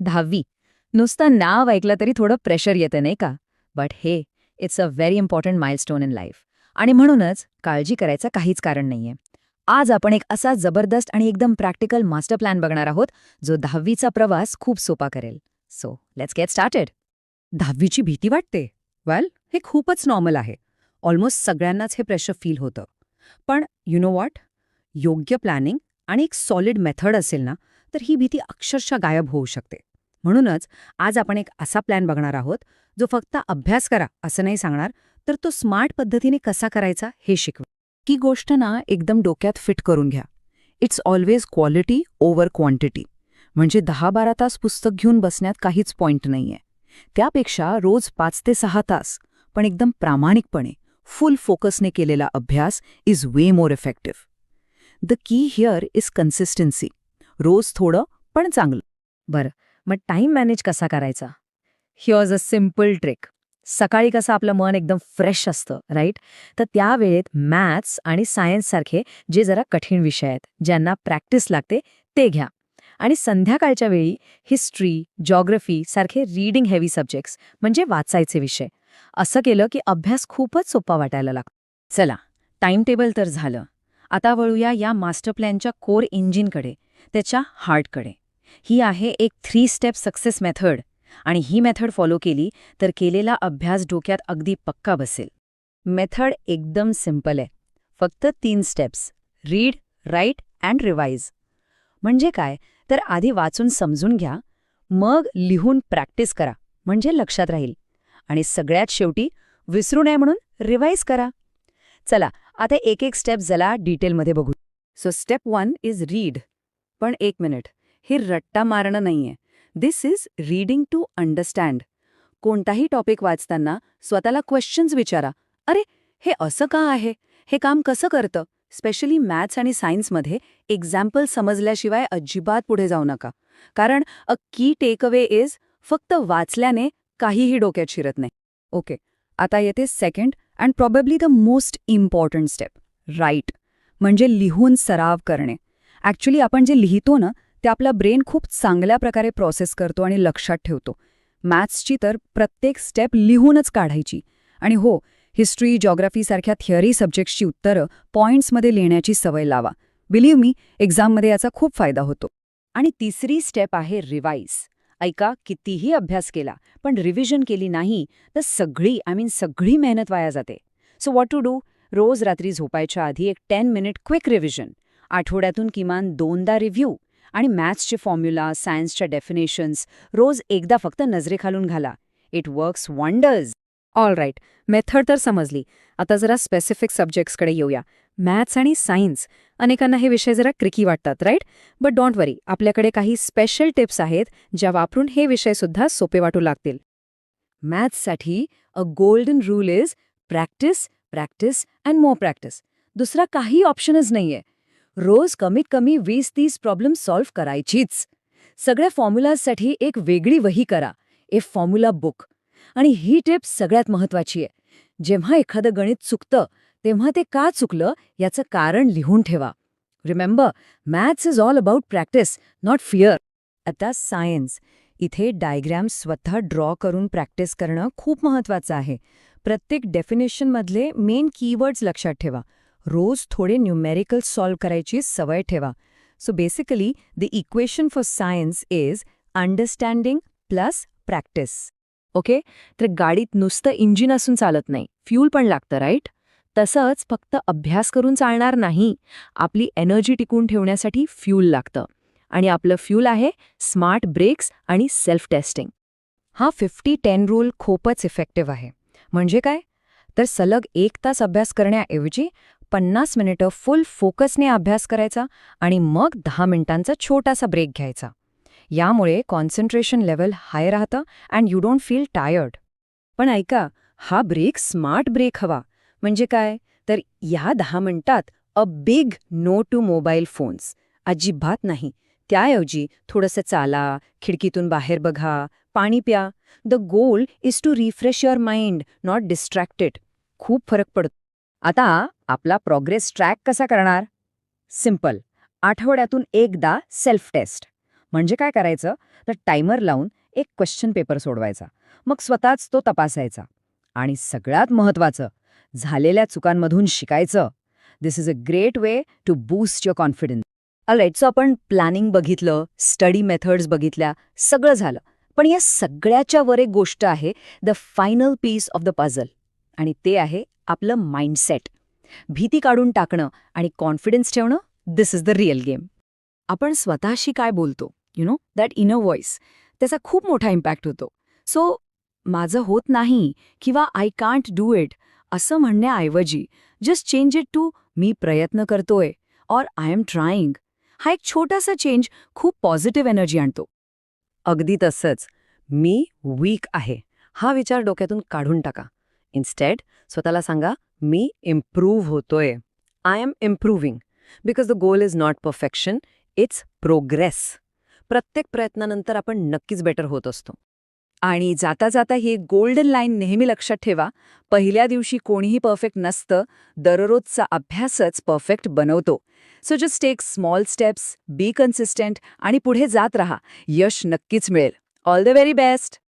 10वी. नुसतं नाव ऐकलं तरी थोडं प्रेशर येतं नाही का? बट हे it's a very important milestone in life. आणि म्हणूनच काळजी करायचं काहीच कारण नाहीये. आज आपण एक असा जबरदस्त आणि एकदम प्रॅक्टिकल मास्टर प्लॅन बघणार आहोत जो 10वीचा प्रवास खूप सोपा करेल. So let's get started. 10वीची भीती वाटते? वेल, हे खूपच नॉर्मल आहे. ऑलमोस्ट सगळ्यांनाच हे प्रेशर फील होतं. पण यु नो व्हॉट? योग्य प्लॅनिंग आणि एक सॉलिड मेथड असेल ना, तर ही भीती अक्षरशः गायब होऊ शकते. म्हणूनच आज आपण एक असा प्लॅन बघणार आहोत, जो फक्त अभ्यास करा असं नाही सांगणार, तर तो स्मार्ट पद्धतीने कसा करायचा हे शिकवेल. ही गोष्ट ना एकदम डोक्यात फिट करून घ्या. It's always quality over quantity. म्हणजे 10-12 तास पुस्तक घेऊन बसण्यात काहीच पॉइंट नाहीये. त्यापेक्षा रोज 5 ते 6 तास पण एकदम प्रामाणिकपणे फुल फोकसने केलेला अभ्यास is way more effective. The key here is consistency. रोज थोडं पण चांगलं. बरं, मग टाइम मॅनेज कसा करायचा? Here's a simple trick. सकाळी कसं आपलं मन एकदम फ्रेश असतं, राईट? तर त्या वेळेत मॅथ्स आणि सायन्ससारखे जे जरा कठीण विषय आहेत, ज्यांना प्रॅक्टिस लागते, ते घ्या. आणि संध्याकाळच्या वेळी हिस्ट्री, जॉग्रफी सारखे रीडिंग हेवी सब्जेक्ट्स म्हणजे वाचायचे विषय. असं केलं की अभ्यास खूपच सोपा वाटायला लागतो. चला, टाइम टेबल तर झालं. आता वळूया या मास्टर प्लॅनच्या कोर इंजिनकडे, त्याच्या हार्टकडे. ही आहे एक 3 स्टेप सक्सेस मेथड. आणि ही मेथड फॉलो केली तर केलेला अभ्यास डोक्यात अगदी पक्का बसेल. मेथड एकदम सिंपल आहे. फक्त 3 steps: read, write and revise. म्हणजे काय? तर आधी वाचून समजून घ्या, मग लिहून प्रॅक्टिस करा, म्हणजे लक्षात राहील. आणि सगळ्यात शेवटी विसरू नये म्हणून रिवाइज करा. चला, आता एक एक स्टेप जरा डिटेलमध्ये बघू. So step 1 is read. पण एक मिनिट, हे रट्टा मारणं नाहीये. दिस इज रीडिंग टू अंडरस्टँड. कोणताही टॉपिक वाचताना स्वतःला क्वेश्चन्स विचारा. अरे, हे असं का आहे? हे काम कसं करतं? स्पेशली मॅथ्स आणि सायन्समध्ये एक्झाम्पल समजल्याशिवाय अजिबात पुढे जाऊ नका. कारण अ की टेकअवे इज फक्त वाचल्याने काहीही डोक्यात शिरत नाही. ओके, आता येते second and probably the most important step: write. म्हणजे लिहून सराव करणे. ॲक्च्युली आपण जे लिहितो ना, ते आपला ब्रेन खूप चांगल्या प्रकारे प्रोसेस करतो आणि लक्षात ठेवतो. मॅथ्सची तर प्रत्येक स्टेप लिहूनच काढायची. आणि हो, हिस्ट्री, जॉग्राफी सारख्या थिअरी सब्जेक्ट्सची उत्तरं पॉइंट्समध्ये लिहिण्याची सवय लावा. बिलीव्ह मी, एक्झाममध्ये याचा खूप फायदा होतो. आणि तिसरी स्टेप आहे रिवाइज. ऐका, कितीही अभ्यास केला पण रिव्हिजन केली नाही तर सगळी मेहनत वाया जाते. So what to do? रोज रात्री झोपायच्या आधी एक 10 मिनिट क्विक रिव्हिजन. आठवड्यातून किमान 2दा रिव्ह्यू. आणि मॅथ्सचे फॉर्म्युला, सायन्सच्या डेफिनेशन्स रोज एकदा फक्त नजरेखालून घाला. It works wonders. All right, method तर समजली. आता जरा स्पेसिफिक सब्जेक्ट्सकडे येऊया. मॅथ्स आणि सायन्स. अनेकांना हे विषय जरा ट्रिकी वाटतात, राईट? बट डोंट वरी, आपल्याकडे काही स्पेशल टिप्स आहेत ज्या वापरून हे विषयसुद्धा सोपे वाटू लागतील. मॅथ्ससाठी a golden rule is practice, practice and more practice. दुसरा काही ऑप्शनच नाहीये. रोज कमीत कमी 20-30 प्रॉब्लेम सॉल्व्ह करायचीच. सगळ्या फॉर्म्युलाजसाठी एक वेगळी वही करा, ए फॉर्म्युला बुक. आणि ही टिप सगळ्यात महत्त्वाची आहे. जेव्हा एखादं गणित चुकतं, तेव्हा ते का चुकलं याचं कारण लिहून ठेवा. Remember, maths is all about practice, not fear. आता सायन्स. इथे डायग्रॅम्स स्वतः ड्रॉ करून प्रॅक्टिस करणं खूप महत्त्वाचं आहे. प्रत्येक डेफिनेशनमधले मेन कीवर्ड्स लक्षात ठेवा. रोज थोडे न्यूमेरिकल सॉल्व्ह करायची सवय ठेवा. So basically the equation for science is understanding plus practice. Okay? तर गाडीत नुसतं इंजिन असून चालत नाही, फ्यूल पण लागतं, राईट? तसंच फक्त अभ्यास करून चालणार नाही. आपली एनर्जी टिकून ठेवण्यासाठी फ्यूल लागतं. आणि आपलं फ्यूल आहे स्मार्ट ब्रेक्स आणि सेल्फ टेस्टिंग. हा 50-10 रूल खूपच इफेक्टिव्ह आहे. म्हणजे काय? तर सलग 1 तास अभ्यास करण्याऐवजी 50 मिनिटं फुल फोकसने अभ्यास करायचा आणि मग 10 मिनिटांचा छोटासा ब्रेक घ्यायचा. यामुळे कॉन्सन्ट्रेशन लेवल हाय राहतं and you don't feel tired. पण ऐका, हा ब्रेक स्मार्ट ब्रेक हवा. म्हणजे काय? तर या 10 मिनिटात a big no to mobile phones. अजिबात नाही. त्याऐवजी थोडंसं चाला, खिडकीतून बाहेर बघा, पाणी प्या. The goal is to refresh your mind, not distracted. खूप फरक पडतो. आता आपला प्रोग्रेस ट्रॅक कसा करणार? सिंपल. आठवड्यातून एकदा सेल्फ टेस्ट. म्हणजे काय करायचं तर टायमर लावून एक क्वेश्चन पेपर सोडवायचा, मग स्वतःच तो तपासायचा. आणि सगळ्यात महत्त्वाचं, झालेल्या चुकांमधून शिकायचं. This is a great way to boost your confidence. Alright, so आपण प्लॅनिंग बघितलं, स्टडी मेथड्स बघितल्या, सगळं झालं. पण या सगळ्याच्या वर एक गोष्ट आहे, the final piece of the puzzle, आणि ते आहे आपलं माइंडसेट. भीती काढून टाकणं आणि कॉन्फिडन्स ठेवणं, दिस इज द रिअल गेम. आपण स्वतःशी काय बोलतो, दॅट इनर व्हॉइस, त्याचा खूप मोठा इम्पॅक्ट होतो. सो माझं होत नाही किंवा आय कांट डू इट असं म्हणण्याऐवजी जस्ट चेंज इट टू मी प्रयत्न करतोय और आय एम ट्राईंग. हा एक छोटासा चेंज खूप पॉझिटिव्ह एनर्जी आणतो. अगदी तसंच, मी वीक आहे हा विचार डोक्यातून काढून टाका. इन्स्टेड स्वतःला सांगा, मी इम्प्रूव्ह होतोय. I am improving. Because the goal is not perfection, it's progress. प्रत्येक प्रयत्नानंतर आपण नक्कीच बेटर होत असतो. आणि जाता जाता ही गोल्डन लाईन नेहमी लक्षात ठेवा, पहिल्या दिवशी कोणीही परफेक्ट नसतं, दररोजचा अभ्यासच परफेक्ट बनवतो. So just take small steps, be consistent आणि पुढे जात राहा. यश नक्कीच मिळेल. All the very best.